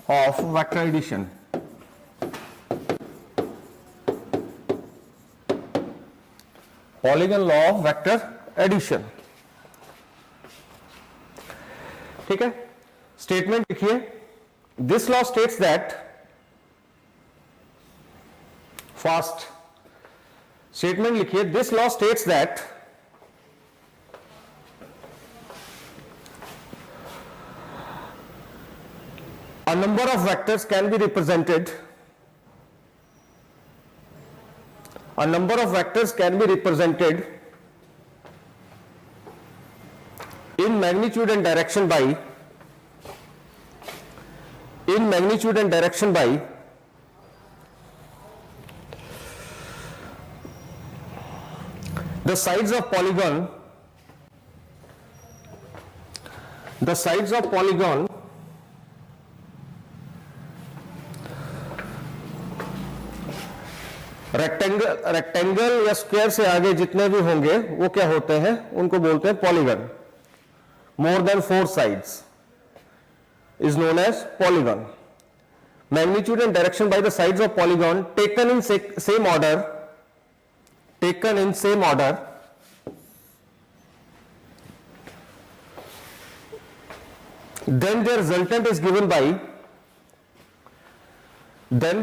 of vector addition. Polygon law of vector addition. ठीक है, statement लिखिए. This law states that, first statement लिखिए. This law states that a number of vectors can be represented. A number of vectors can be represented in magnitude and direction by the sides of polygon rectangle या square से आगे जितने भी होंगे वो क्या होते हैं, उनको बोलते हैं polygon. More than 4 sides is known as polygon. Magnitude and direction by the sides of polygon taken in same order then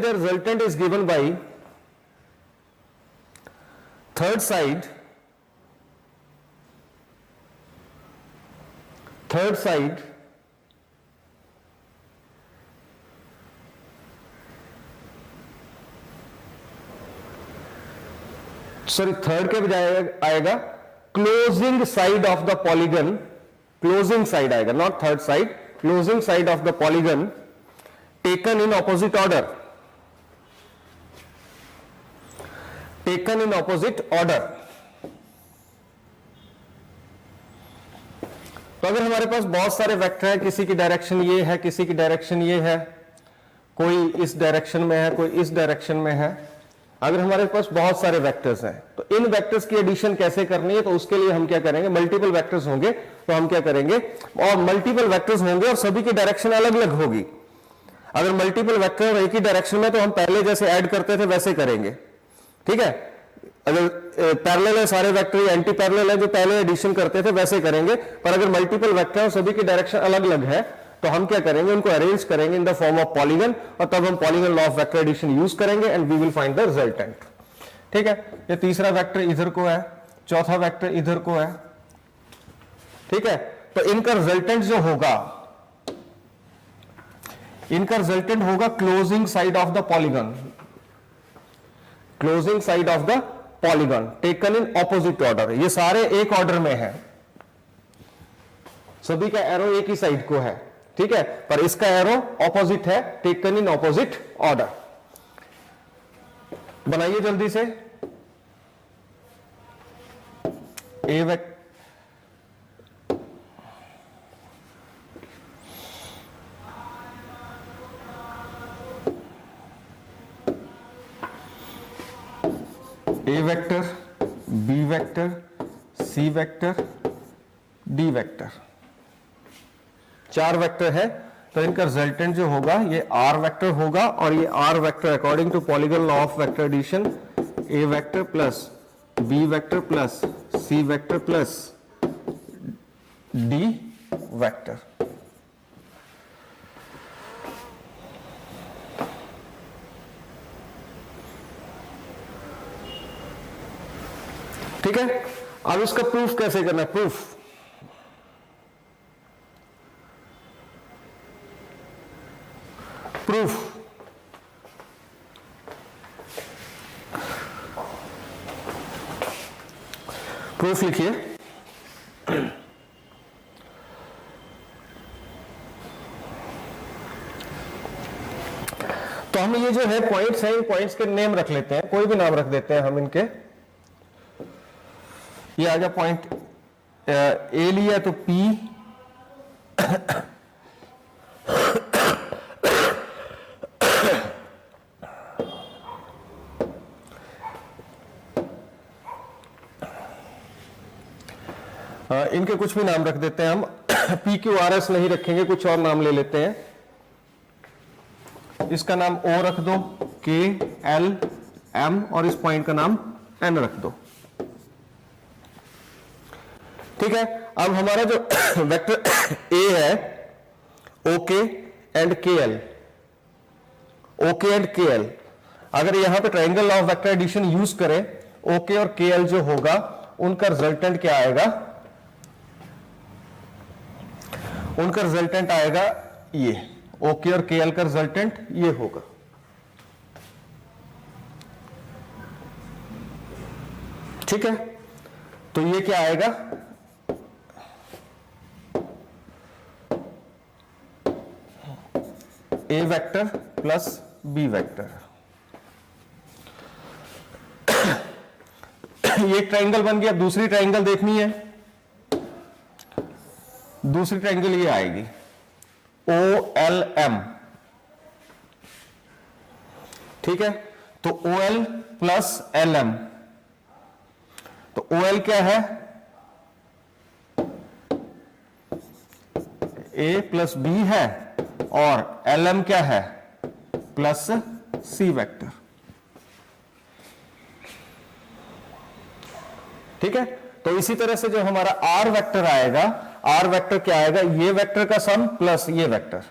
their resultant is given by third side third के बजाय आएगा closing side of the polygon. Closing side आएगा, not third side. Closing side of the polygon taken in opposite order. तो अगर हमारे पास बहुत सारे vector हैं, किसी की डायरेक्शन ये है, किसी की डायरेक्शन ये है, कोई इस डायरेक्शन में है, कोई इस डायरेक्शन में है. अगर हमारे पास बहुत सारे वेक्टर्स हैं तो इन वेक्टर्स की एडिशन कैसे करनी है, तो उसके लिए हम क्या करेंगे, मल्टीपल वेक्टर्स होंगे तो हम क्या करेंगे, और मल्टीपल वेक्टर्स होंगे और सभी की डायरेक्शन अलग अलग होगी. अगर मल्टीपल वेक्टर एक ही डायरेक्शन में तो हम पहले जैसे ऐड करते थे वैसे करेंगे. ठीक है, अगर पैरेलल है सारे वेक्टर, एंटी पैरेलल है जो पहले एडिशन करते थे वैसे करेंगे. पर अगर मल्टीपल वेक्टर और सभी की डायरेक्शन अलग अलग है तो हम क्या करेंगे, उनको अरेंज करेंगे in the form of polygon, और तब हम polygon law of vector addition use करेंगे and we will find the resultant. ठीक है, ये तीसरा वेक्टर इधर को है, चौथा वेक्टर इधर को है. ठीक है, तो इनका रिजल्टेंट जो होगा, इनका रिजल्टेंट होगा closing side of the polygon. Closing side of the polygon taken in opposite order. ये सारे एक ऑर्डर में है, सभी का एरो एक ही साइड को है. ठीक है, पर इसका एरो ऑपोजिट है, टेकन इन ऑपोजिट ऑर्डर. बनाइए जल्दी से. ए vector, B vector, C vector, D vector, 4 vector है. तो इनका रिजल्टेंट जो होगा ये आर वेक्टर होगा, और ये are vector according to polygon law of vector addition A vector plus B vector plus C vector plus D vector. ठीक है, अब इसका प्रूफ कैसे करना है. प्रूफ लिखिए. तो हम ये जो है पॉइंट्स हैं, इन पॉइंट्स के नेम रख लेते हैं, कोई भी नाम रख देते हैं हम इनके. ये आ गया पॉइंट ए लिया तो पी, इनके कुछ भी नाम रख देते हैं हम. पी क्यू आर एस नहीं रखेंगे, कुछ और नाम ले लेते हैं. इसका नाम O रख दो, K L M, और इस पॉइंट का नाम N रख दो। ठीक है, अब हमारा जो वेक्टर A है OK and KL, OK and KL, अगर यहां पे triangle law of vector addition use करें, OK और KL जो होगा उनका रिजल्टेंट क्या आएगा, उनका रिजल्टेंट आएगा ये, OK और KL का रिजल्टेंट ये होगा। ठीक है, तो ये क्या आएगा, A vector plus B vector. ये ट्राइंगल बन गया। दूसरी ट्राइंगल देखनी है, दूसरी ट्राइंगल ये आएगी OLM। ठीक है, तो OL प्लस LM, तो OL क्या है, A प्लस B है, और LM क्या है, प्लस C वेक्टर। ठीक है, तो इसी तरह से जो हमारा R वेक्टर आएगा, R वेक्टर क्या आएगा, ये वेक्टर का सम प्लस ये वेक्टर,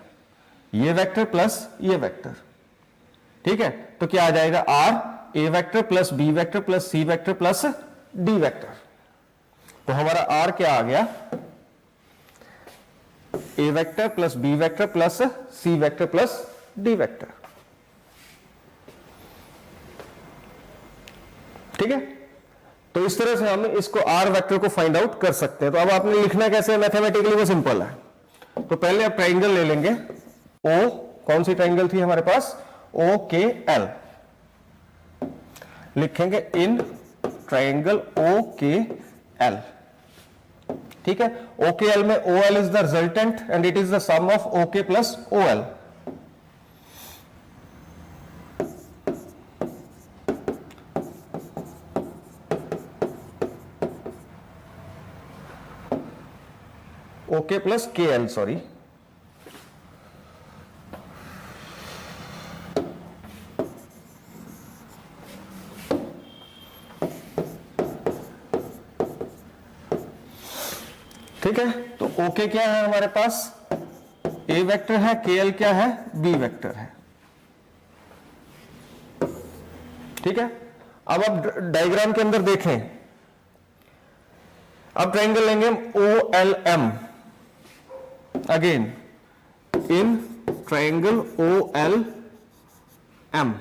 ये वेक्टर प्लस ये वेक्टर। ठीक है, तो क्या आ जाएगा, R A vector plus B vector plus C vector plus D vector. तो हमारा R क्या आ गया, A vector plus B vector plus C vector plus D vector. ठीक है, तो इस तरह से हम इसको R वेक्टर को फाइंड आउट कर सकते हैं। तो अब आपने लिखना कैसे है, मैथमेटिकली वो सिंपल है। तो पहले आप ट्राइंगल ले लेंगे O, कौन सी ट्राइंगल थी हमारे पास, OKL, लिखेंगे इन ट्राइंगल OKL। ठीक है, OKL में OL is the resultant and it is the sum of OK plus OL। OK plus KL, sorry, ठीक है। तो OK क्या है हमारे पास, A वेक्टर है, KL क्या है, B वेक्टर है। ठीक है, अब आप डायग्राम के अंदर देखें, अब ट्राइंगल लेंगे OLM, again in triangle OLM।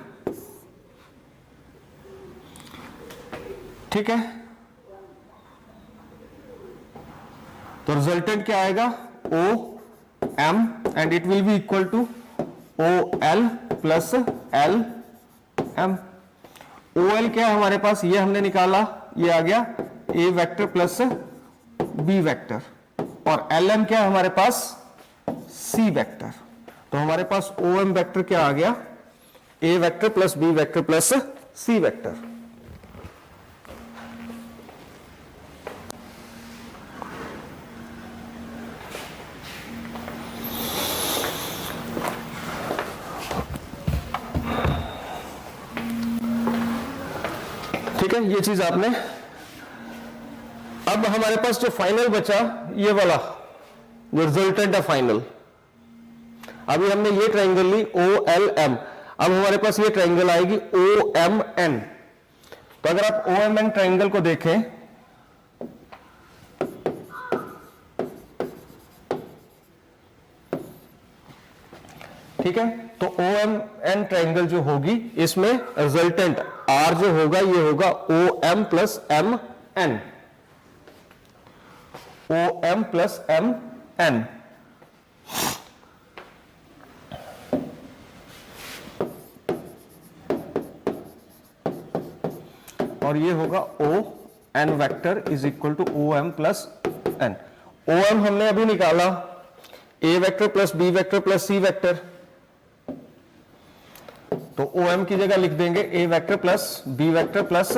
ठीक है, तो रिजल्टेंट क्या आएगा, OM and it will be equal to OL plus LM। OL क्या है हमारे पास, ये हमने निकाला, ये आ गया A vector plus B vector, और LM क्या है हमारे पास, C वेक्टर। तो हमारे पास OM वेक्टर क्या आ गया, A vector plus B vector plus C vector. ठीक है, ये चीज आपने, अब हमारे पास जो फाइनल बचा, ये वाला जो रिजल्टेंट है फाइनल, अभी हमने ये ट्राइंगल ली OLM, अब हमारे पास ये ट्राइंगल आएगी OMN। तो अगर आप OMN ट्राइंगल को देखें, ठीक है, तो OMN ट्राइंगल जो होगी, इसमें रिजल्टेंट R जो होगा, ये होगा OM plus MN, OM plus MN। और ये होगा ON vector is equal to OM plus N। OM हमने अभी निकाला, A vector plus B vector plus C vector, तो OM की जगह लिख देंगे A vector plus B vector plus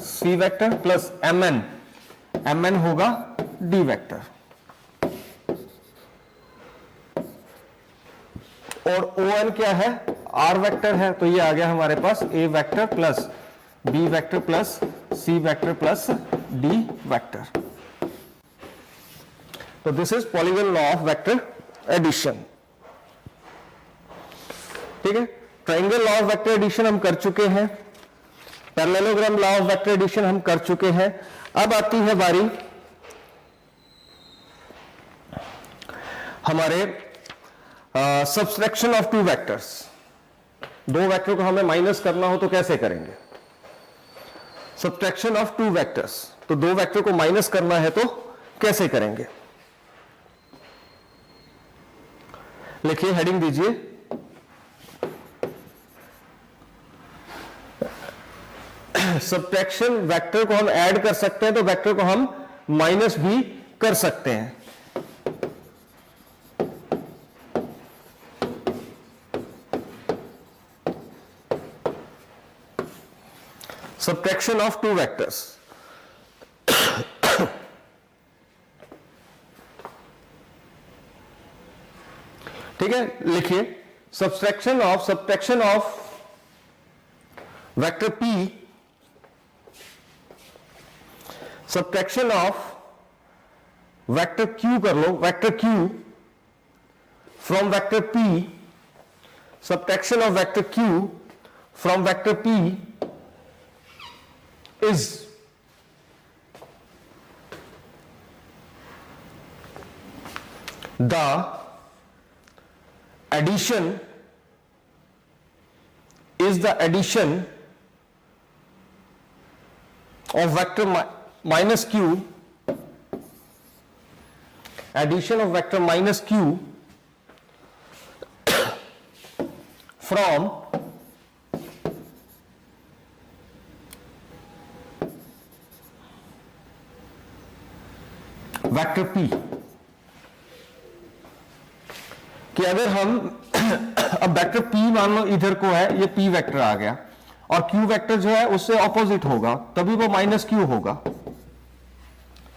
C vector plus MN, MN होगा D वेक्टर, और ON क्या है, आर वेक्टर है तो ये आ गया हमारे पास A vector plus B vector plus C vector plus D vector. तो this is polygon law of vector addition. ठीक है, triangle law of vector addition हम कर चुके हैं, parallelogram law of vector addition हम कर चुके हैं। अब आती है बारी हमारे सब्सट्रैक्शन ऑफ टू वेक्टर्स। दो वेक्टर को हमें माइनस करना हो तो कैसे करेंगे? सब्सट्रैक्शन ऑफ टू वेक्टर्स, तो दो वेक्टर को माइनस करना है तो कैसे करेंगे? लिखिए, हेडिंग दीजिए, सब्ट्रैक्शन वेक्टर को हम ऐड कर सकते हैं तो वेक्टर को हम माइनस भी कर सकते हैं। सब्ट्रैक्शन ऑफ टू वेक्टर्स, ठीक है, लिखिए subtraction of vector P, subtraction of vector Q कर लो, vector Q from vector P, subtraction of vector Q from vector P is the addition of vector minus Q, addition of vector minus Q from vector P। कि अगर हम अब vector P मान लो इधर को है, ये P वेक्टर आ गया और Q वेक्टर जो है उससे ऑपोजिट होगा, तभी वो माइनस Q होगा।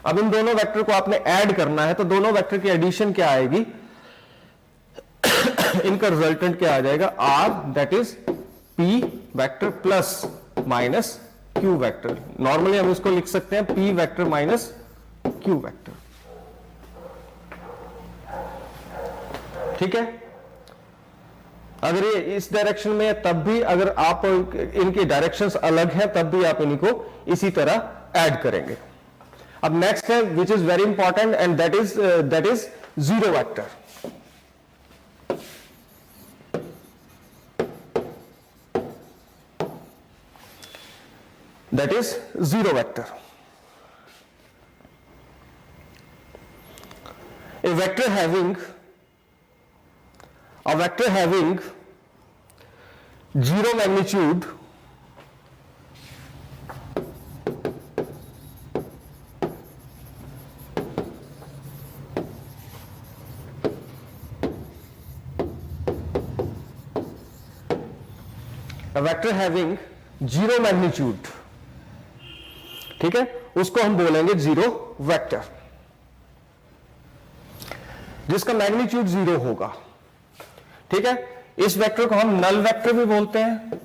अब इन दोनों वेक्टर को आपने ऐड करना है तो दोनों वेक्टर की एडिशन क्या आएगी? इनका रिजल्टेंट क्या आ जाएगा? R, that is P vector plus minus Q vector. Normally हम इसको लिख सकते हैं P vector minus Q vector. ठीक है, अगर ये इस डायरेक्शन में है तब भी, अगर आप इनके डायरेक्शंस अलग हैं तब भी आप इनको इसी तरह ऐड करेंगे। अब नेक्स्ट है which is very important and that is zero vector. That is zero vector. A vector having zero magnitude ठीक है, उसको हम बोलेंगे जीरो वेक्टर, जिसका मैग्नीट्यूड जीरो होगा। ठीक है, इस वेक्टर को हम नल वेक्टर भी बोलते हैं,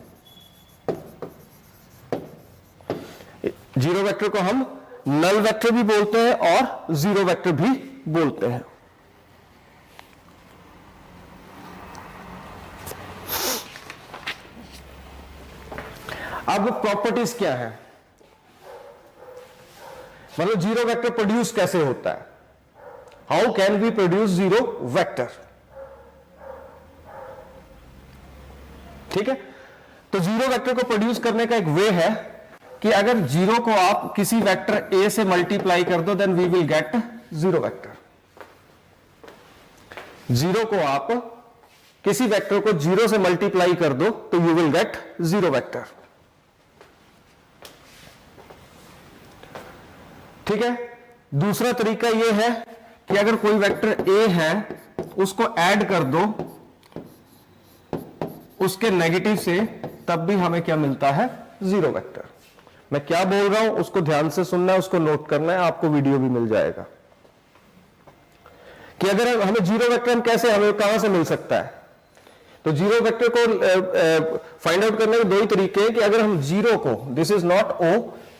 जीरो वेक्टर को हम नल वेक्टर भी बोलते हैं और जीरो वेक्टर भी बोलते हैं। अब प्रॉपर्टीज क्या है, मतलब जीरो वेक्टर प्रोड्यूस कैसे होता है? How can we produce zero vector? ठीक है, तो जीरो वेक्टर को प्रोड्यूस करने का एक वे है कि अगर जीरो को आप किसी वेक्टर ए से मल्टीप्लाई कर दो then we will get zero vector. Zero को आप किसी वेक्टर को जीरो से मल्टीप्लाई कर दो तो you will get zero vector. ठीक है, दूसरा तरीका यह है कि अगर कोई वेक्टर ए है उसको ऐड कर दो उसके नेगेटिव से, तब भी हमें क्या मिलता है? Zero vector. मैं क्या बोल रहा हूं उसको ध्यान से सुनना है, उसको नोट करना है, आपको वीडियो भी मिल जाएगा कि अगर हमें जीरो वेक्टर हम कैसे, हमें कहां से मिल सकता है? तो जीरो वेक्टर को फाइंड आउट करने के दो ही तरीके हैं कि अगर हम जीरो को, this is not O,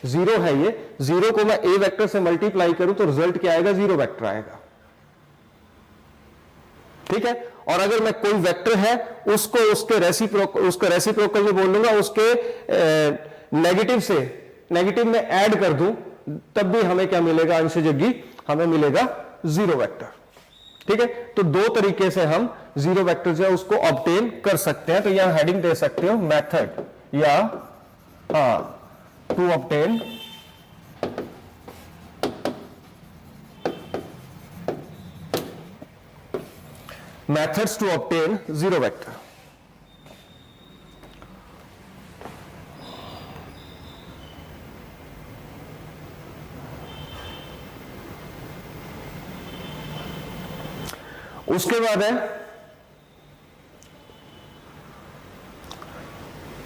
zero है ये, जीरो को मैं ए वेक्टर से मल्टीप्लाई करूं तो रिजल्ट क्या आएगा, जीरो वेक्टर आएगा। ठीक है, और अगर मैं कोई वेक्टर है उसको उसके रेसिप्रोकल नहीं बोल दूंगा, उसके नेगेटिव से नेगेटिव में ऐड कर दूं, तब भी हमें क्या मिलेगा, अंश जग्गी हमें मिलेगा जीरो वेक्टर। ठीक है, तो दो तरीके से हम जीरो वेक्टर जो है उसको ऑब्टेन कर सकते हैं। तो यहां हेडिंग दे सकते हो मेथड या to obtain methods to obtain zero vector। उसके बाद है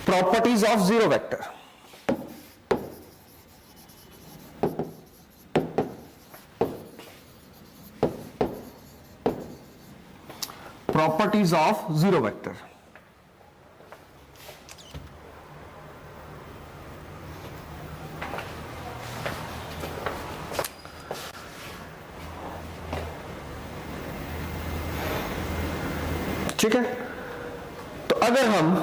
properties of zero vector. Properties of zero vector. ठीक है, तो अगर हम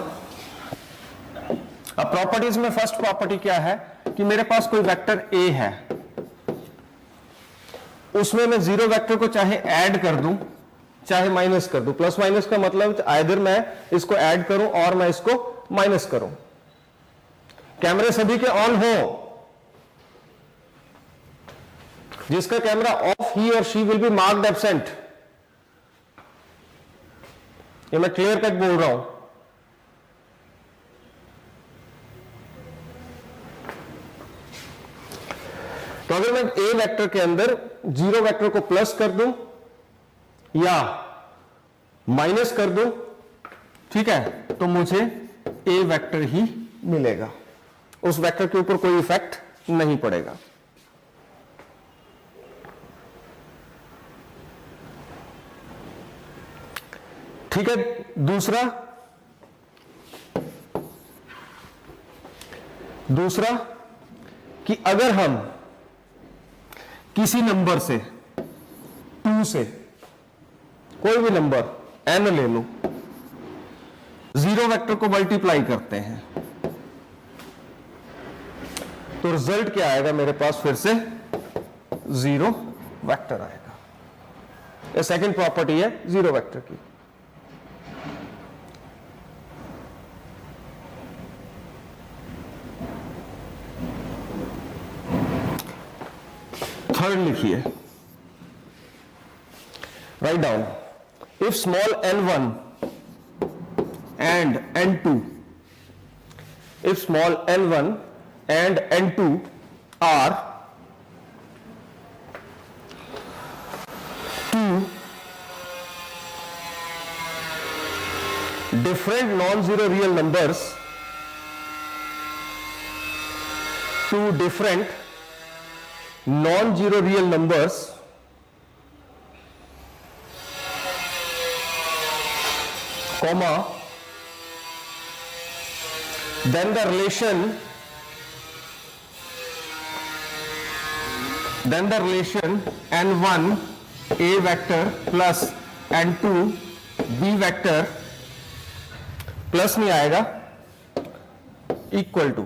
अब प्रॉपर्टीज में फर्स्ट प्रॉपर्टी क्या है कि मेरे पास कोई वेक्टर ए है, उसमें मैं जीरो वेक्टर को चाहे ऐड कर दूं चाहे माइनस कर दूं। प्लस माइनस का मतलब आइदर मैं इसको ऐड करूं और मैं इसको माइनस करूं। कैमरे सभी के ऑन हो, जिसका कैमरा ऑफ, ही और she will be marked absent. ये मैं क्लियर कट बोल रहा हूं। तो अगर मैं ए वेक्टर के अंदर जीरो वेक्टर को प्लस कर दूं या माइनस कर दूं, ठीक है, तो मुझे ए वेक्टर ही मिलेगा, उस वेक्टर के ऊपर कोई इफेक्ट नहीं पड़ेगा। ठीक है, दूसरा कि अगर हम किसी नंबर से 2 से कोई भी नंबर n ले लो, जीरो वेक्टर को मल्टीप्लाई करते हैं तो रिजल्ट क्या आएगा, मेरे पास फिर से जीरो वेक्टर आएगा। ये सेकंड प्रॉपर्टी है जीरो वेक्टर की। थर्ड लिखिए, write down, if small n1 and n2, if small n1 and n2 are two different non-zero real numbers, two different non-zero real numbers comma, then the relation n1 a vector plus n2 b vector plus नहीं आएगा, equal to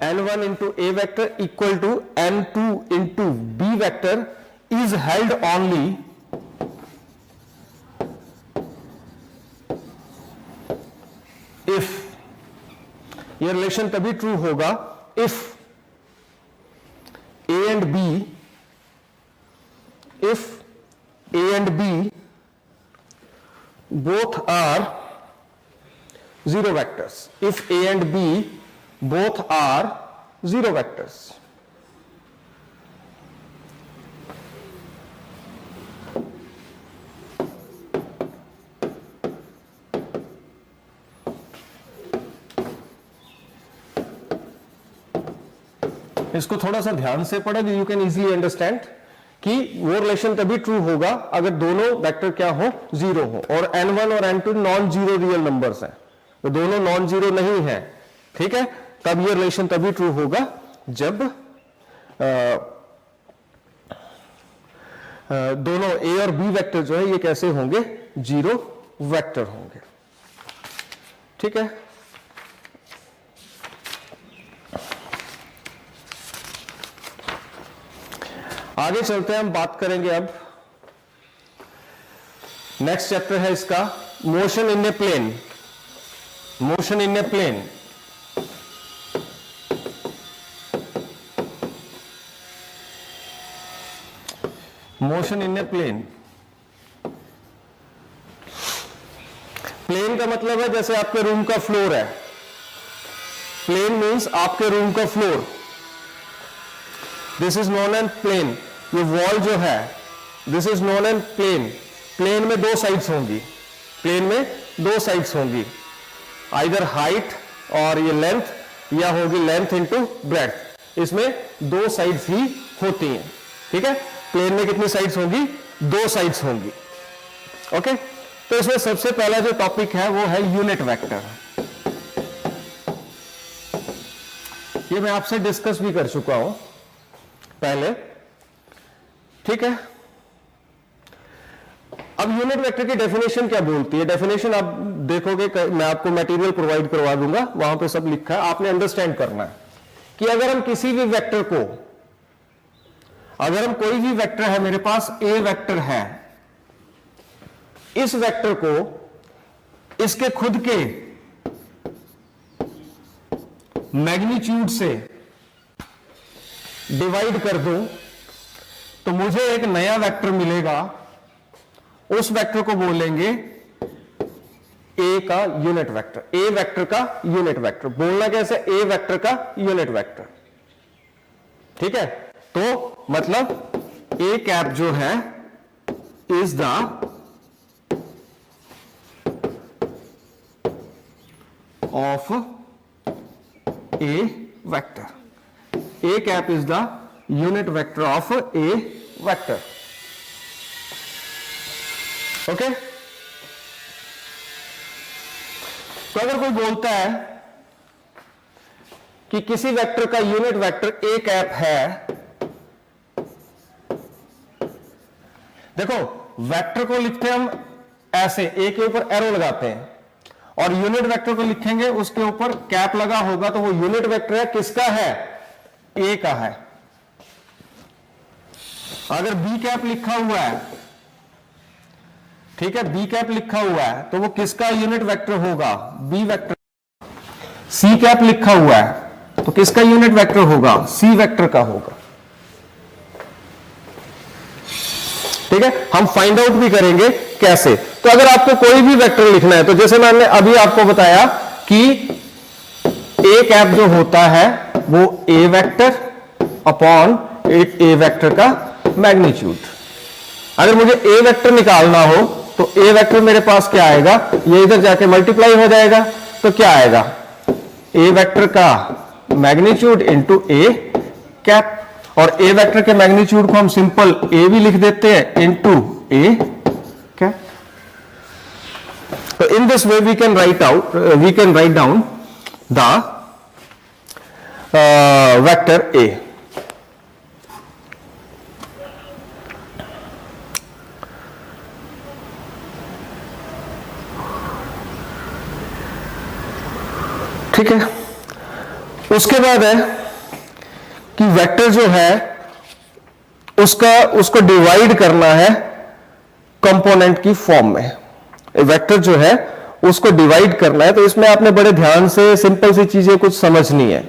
n1 into a vector equal to n2 into b vector is held only if, ये relation तभी true होगा if a and b both are zero vectors, if a and b both are zero vectors। इसको थोड़ा सा ध्यान से पढ़ो, you can easily understand कि वो रिलेशन तभी ट्रू होगा अगर दोनों वेक्टर क्या हो, जीरो हो, और n1 और n2 non zero real numbers हैं, तो दोनों नॉन जीरो नहीं है, ठीक है, तब ये रिलेशन तभी ट्रू होगा जब दोनों ए और बी वेक्टर जो है ये कैसे होंगे, जीरो वेक्टर होंगे, ठीक है। आगे चलते हैं, हम बात करेंगे अब, नेक्स्ट चैप्टर है इसका motion in a plane. Motion in a plane, motion in a plane. Plane का मतलब है जैसे आपके रूम का फ्लोर है, प्लेन मीन्स आपके रूम का floor, this is known an plane. ये वॉल जो है this is known an plane. प्लेन में दो साइड्स होंगी, प्लेन में दो साइड्स होंगी, आइदर हाइट और ये लेंथ, या होगी लेंथ इंटू ब्रेड्थ, इसमें दो साइड्स ही होती हैं, ठीक है। प्लेन में कितनी साइड्स होंगी, दो साइड्स होंगी, ओके। तो इसमें सबसे पहला जो टॉपिक है वो है यूनिट वेक्टर। ये मैं आपसे डिस्कस भी कर चुका हूं पहले, ठीक है। अब यूनिट वेक्टर की डेफिनेशन क्या बोलती है, डेफिनेशन आप देखोगे, मैं आपको मटेरियल प्रोवाइड करवा दूंगा, वहां पे सब लिखा है, आपने अंडरस्टैंड करना है कि अगर हम किसी भी वेक्टर को, अगर हम कोई भी वेक्टर है, मेरे पास ए वेक्टर है, इस वेक्टर को इसके खुद के मैग्नीट्यूड से डिवाइड कर दूं तो मुझे एक नया वेक्टर मिलेगा, उस वेक्टर को बोलेंगे ए का यूनिट वेक्टर, ए वेक्टर का यूनिट वेक्टर। बोलना कैसे, ए वेक्टर का यूनिट वेक्टर, ठीक है। तो मतलब ए कैप जो है is the of A vector, A cap is the unit vector of A vector, okay? तो अगर कोई बोलता है कि किसी वेक्टर का यूनिट वेक्टर A कैप है, देखो वेक्टर को लिखते हैं हम ऐसे, A के ऊपर एरो लगाते हैं, और यूनिट वेक्टर को लिखेंगे उसके ऊपर कैप लगा होगा, तो वो यूनिट वेक्टर है, किसका है, ए का है। अगर बी कैप लिखा हुआ है, ठीक है, बी कैप लिखा हुआ है, तो वो किसका यूनिट वेक्टर होगा, बी वेक्टर। सी कैप लिखा हुआ है तो किसका यूनिट वेक्टर होगा, सी वेक्टर का होगा, ठीक है। हम फाइंड आउट भी करेंगे कैसे। तो अगर आपको कोई भी वेक्टर लिखना है, तो जैसे मैंने अभी आपको बताया कि ए कैप जो होता है वो ए वेक्टर अपॉन ए वेक्टर का मैग्नीट्यूड। अगर मुझे ए वेक्टर निकालना हो तो ए वेक्टर मेरे पास क्या आएगा, ये इधर जाके मल्टीप्लाई हो जाएगा, तो क्या आएगा, ए वेक्टर का मैग्नीट्यूड इंटू ए कैप, और ए वेक्टर के मैग्नीट्यूड को हम सिंपल ए भी लिख देते हैं इंटू ए कैप। तो in this way we can write down the vector A. ठीक है, उसके बाद है कि वेक्टर जो है उसको डिवाइड करना है कंपोनेंट की फॉर्म में। वेक्टर जो है उसको डिवाइड करना है, तो इसमें आपने बड़े ध्यान से सिंपल सी चीजें कुछ समझनी है।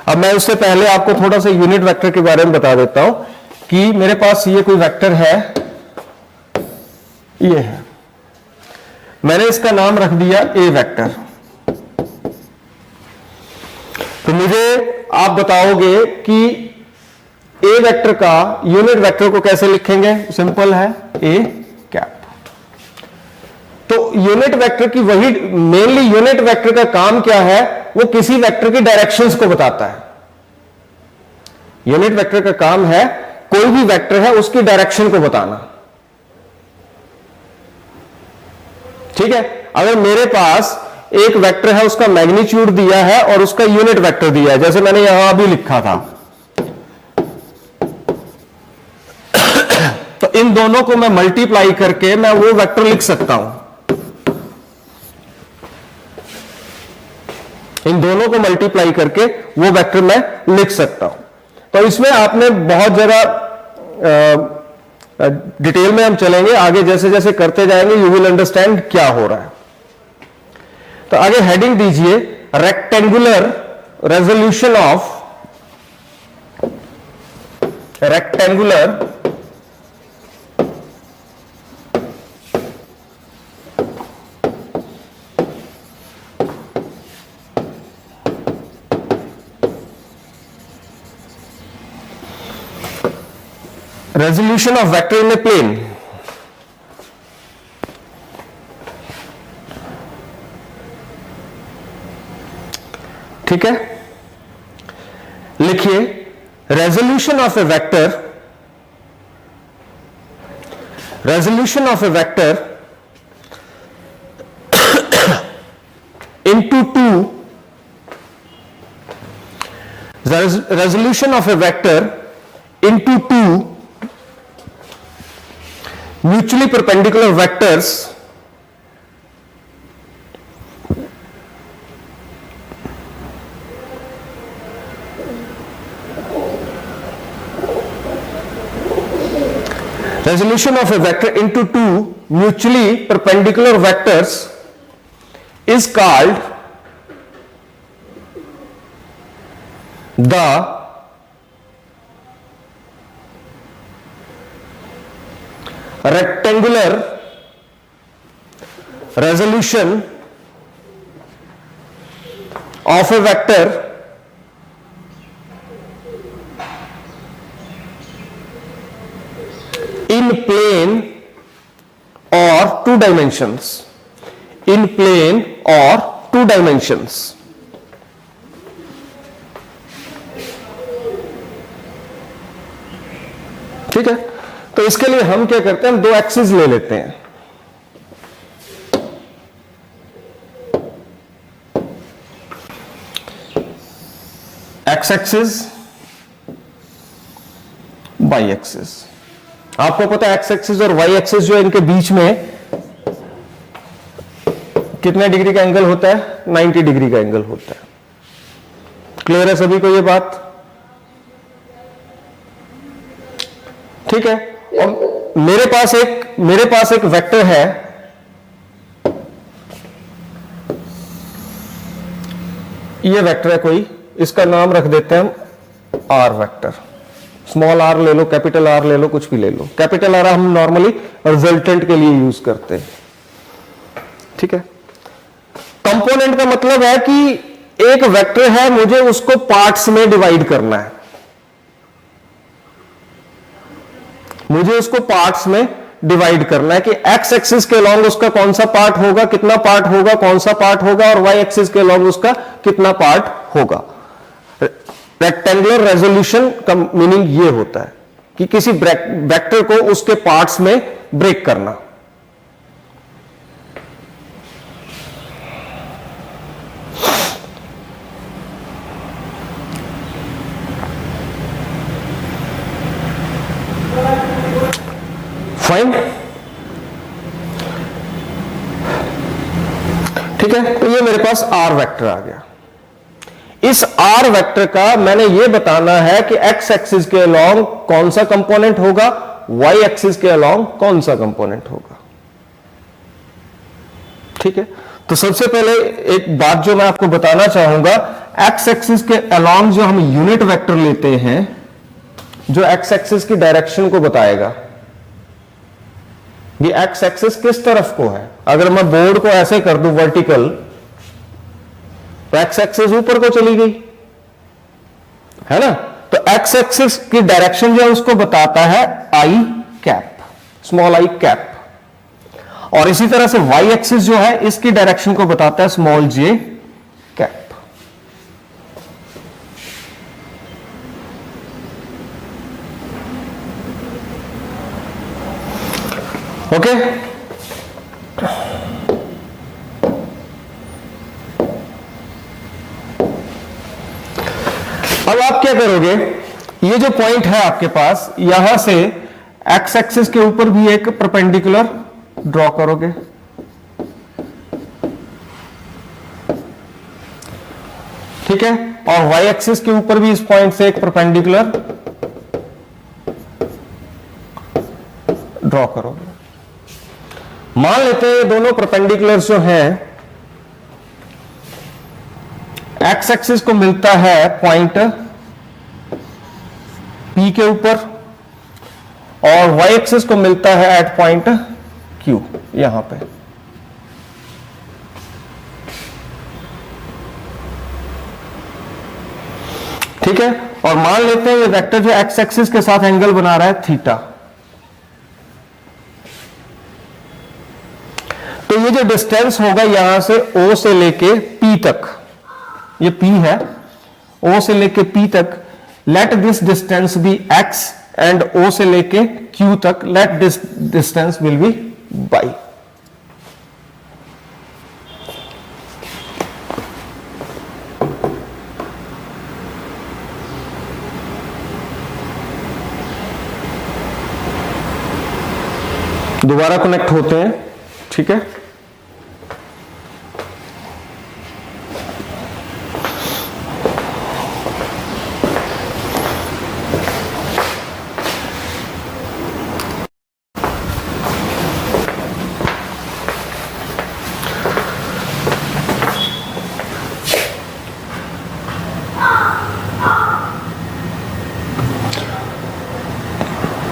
अब मैं उससे पहले आपको थोड़ा सा यूनिट वेक्टर के बारे में बता देता हूं कि मेरे पास ये कोई वेक्टर है, ये है, मैंने इसका नाम रख दिया ए वेक्टर। तो मुझे आप बताओगे कि ए वेक्टर का यूनिट वेक्टर को कैसे लिखेंगे, सिंपल है, ए कैप। तो यूनिट वेक्टर की वही, मेनली यूनिट वेक्टर का काम क्या है, वो किसी वेक्टर की डायरेक्शंस को बताता है। यूनिट वेक्टर का काम है कोई भी वेक्टर है उसकी डायरेक्शन को बताना। ठीक है, अगर मेरे पास एक वेक्टर है, उसका मैग्नीट्यूड दिया है और उसका यूनिट वेक्टर दिया है, जैसे मैंने यहां अभी लिखा था, तो इन दोनों को मैं मल्टीप्लाई करके मैं वो वेक्टर लिख सकता हूं। इन दोनों को मल्टीप्लाई करके वो वेक्टर मैं लिख सकता हूं। तो इसमें आपने बहुत ज्यादा डिटेल में हम चलेंगे आगे, जैसे जैसे करते जाएंगे यू विल अंडरस्टैंड क्या हो रहा है। तो आगे हेडिंग दीजिए rectangular resolution of resolution of vector in a plane। ठीक है, लिखिए resolution of a vector into two, resolution of a vector into two mutually perpendicular vectors resolution of a vector into two mutually perpendicular vectors is called the rectangular resolution of a vector in plane or two dimensions, in plane or two dimensions। ठीक है, तो इसके लिए हम क्या करते हैं, हम दो एक्सिस ले लेते हैं। X axis, Y axis. आपको पता है एक्स एक्सिस और वाई एक्सिस जो है इनके बीच में कितने डिग्री का एंगल होता है, 90 डिग्री का एंगल होता है। क्लियर है सभी को ये बात? ठीक है, और मेरे पास एक वेक्टर है, ये वेक्टर है कोई, इसका नाम रख देते हैं हम आर वेक्टर। स्मॉल आर ले लो, कैपिटल आर ले लो, कुछ भी ले लो। कैपिटल आर हम नॉर्मली रिजल्टेंट के लिए यूज करते हैं। ठीक है, कंपोनेंट का मतलब है कि एक वेक्टर है, मुझे उसको पार्ट्स में डिवाइड करना है, मुझे उसको पार्ट्स में डिवाइड करना है कि एक्स एक्सिस के अलॉन्ग उसका कौन सा पार्ट होगा, कितना पार्ट होगा, कौन सा पार्ट होगा, और वाई एक्सिस के अलॉन्ग उसका कितना पार्ट होगा। रेक्टेंगुलर रेजोल्यूशन का मीनिंग ये होता है कि किसी वेक्टर को उसके पार्ट्स में ब्रेक करना। फाइन, ठीक है, तो ये मेरे पास आर वेक्टर आ गया। इस आर वेक्टर का मैंने ये बताना है कि एक्स एक्सिस के अलॉन्ग कौन सा कंपोनेंट होगा, वाई एक्सिस के अलॉन्ग कौन सा कंपोनेंट होगा। ठीक है, तो सबसे पहले एक बात जो मैं आपको बताना चाहूंगा, एक्स एक्सिस के अलॉन्ग जो हम यूनिट वेक्टर लेते हैं, जो एक्स एक्सिस की डायरेक्शन को बताएगा, ये एक्स एक्सिस किस तरफ को है। अगर मैं बोर्ड को ऐसे कर दूं वर्टिकल, तो एक्स एक्सिस ऊपर को चली गई है ना। तो एक्स एक्सिस की डायरेक्शन जो है उसको बताता है आई कैप, स्मॉल आई कैप, और इसी तरह से वाई एक्सिस जो है इसकी डायरेक्शन को बताता है स्मॉल जे कैप। ओके, अब आप क्या करोगे, ये जो पॉइंट है आपके पास, यहां से एक्स एक्सिस के ऊपर भी एक परपेंडिकुलर ड्रॉ करोगे, ठीक है, और वाई एक्सिस के ऊपर भी इस पॉइंट से एक परपेंडिकुलर ड्रॉ करोगे। मान लेते हैं ये दोनों परपेंडिकुलर जो हैं, एक्स एक्सिस को मिलता है पॉइंट P के ऊपर और वाई एक्सिस को मिलता है एट पॉइंट Q, यहां पे। ठीक है, और मान लेते हैं ये वेक्टर जो एक्स एक्सिस के साथ एंगल बना रहा है थीटा। तो ये जो डिस्टेंस होगा यहां से O से लेके P तक, ये P है, O से लेके P तक, let this distance be x and O से लेके Q तक let this distance will be y। दोबारा कनेक्ट होते हैं, ठीक है।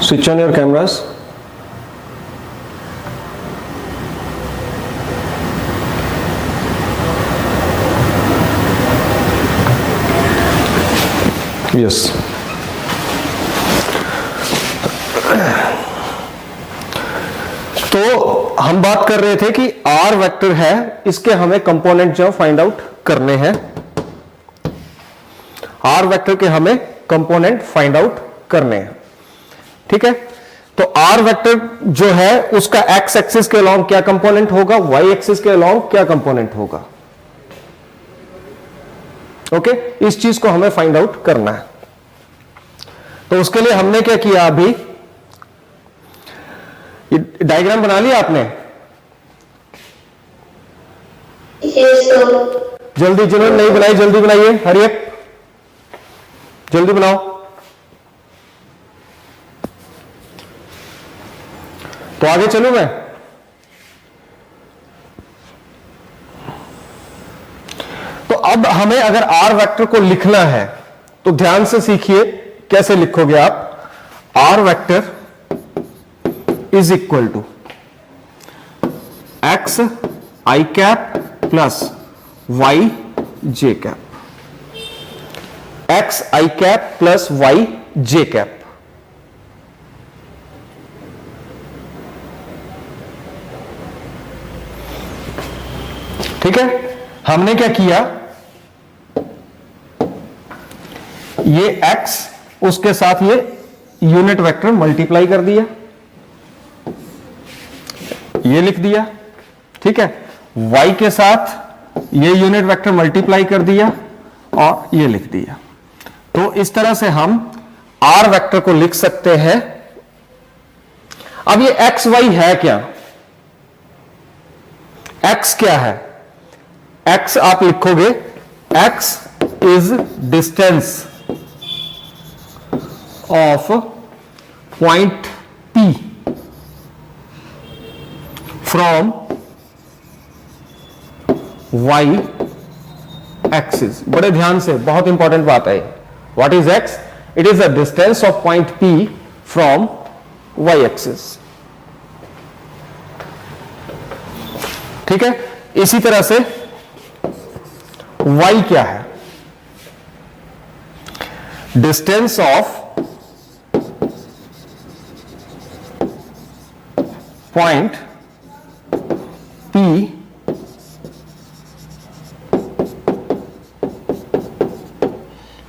Switch on your cameras. Yes. तो हम बात कर रहे थे कि R वेक्टर है, इसके हमें कंपोनेंट जो फाइंड आउट करने हैं। R वेक्टर के हमें कंपोनेंट फाइंड आउट करने हैं, ठीक है। तो R वेक्टर जो है उसका x एक्सिस के अलॉन्ग क्या कंपोनेंट होगा, y एक्सिस के अलॉन्ग क्या कंपोनेंट होगा, ओके। इस चीज को हमें फाइंड आउट करना है। तो उसके लिए हमने क्या किया, अभी डायग्राम बना लिया आपने? जल्दी, जिन्होंने नहीं बनाई जल्दी बनाइए, हरिए जल्दी बनाओ। तो आगे चलूं मैं? तो अब हमें अगर R वेक्टर को लिखना है तो ध्यान से सीखिए कैसे लिखोगे आप। R vector is equal to X I cap plus Y J cap, X I cap plus Y J cap. ठीक है, हमने क्या किया, ये x उसके साथ ये यूनिट वेक्टर मल्टीप्लाई कर दिया, ये लिख दिया, ठीक है। y के साथ ये यूनिट वेक्टर मल्टीप्लाई कर दिया और ये लिख दिया। तो इस तरह से हम r वेक्टर को लिख सकते हैं। अब ये x y है क्या, x क्या है, x आप लिखोगे x is distance of point P from y axis. बड़े ध्यान से, बहुत इंपॉर्टेंट बात है। What is x? It is the distance of point P from y axis, ठीक है। इसी तरह से y क्या है, distance of point P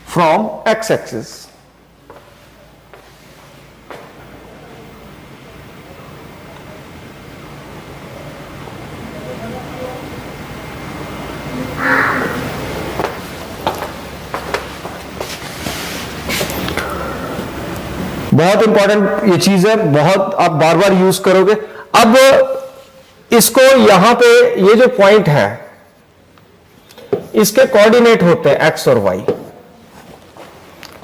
from x axis. बहुत इंपॉर्टेंट ये चीज है, बहुत आप बार बार यूज करोगे। अब इसको यहां पे ये जो पॉइंट है इसके कोऑर्डिनेट होते हैं एक्स और वाई,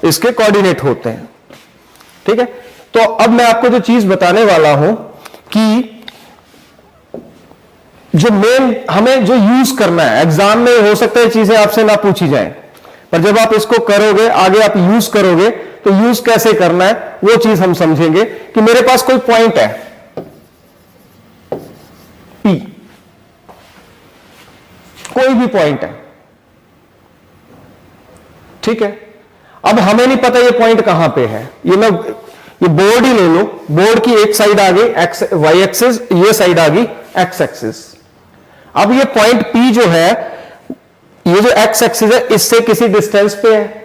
इसके कोऑर्डिनेट होते हैं, ठीक है। तो अब मैं आपको जो चीज बताने वाला हूं कि जो मेन हमें जो यूज करना है, एग्जाम में हो सकता है चीजें आपसे ना पूछी जाए, पर जब आप इसको करोगे आगे आप यूज करोगे तो यूज कैसे करना है वो चीज हम समझेंगे। कि मेरे पास कोई पॉइंट है P, कोई भी पॉइंट है, ठीक है। अब हमें नहीं पता ये पॉइंट कहां पे है, ये बोर्ड ही ले लो, बोर्ड की एक साइड आ गई एक्स वाई एक्सिस, ये साइड आ गई एक्स एक्सिस। अब ये पॉइंट P जो है, ये जो एक्स एक्सिस है इससे किसी डिस्टेंस पे है,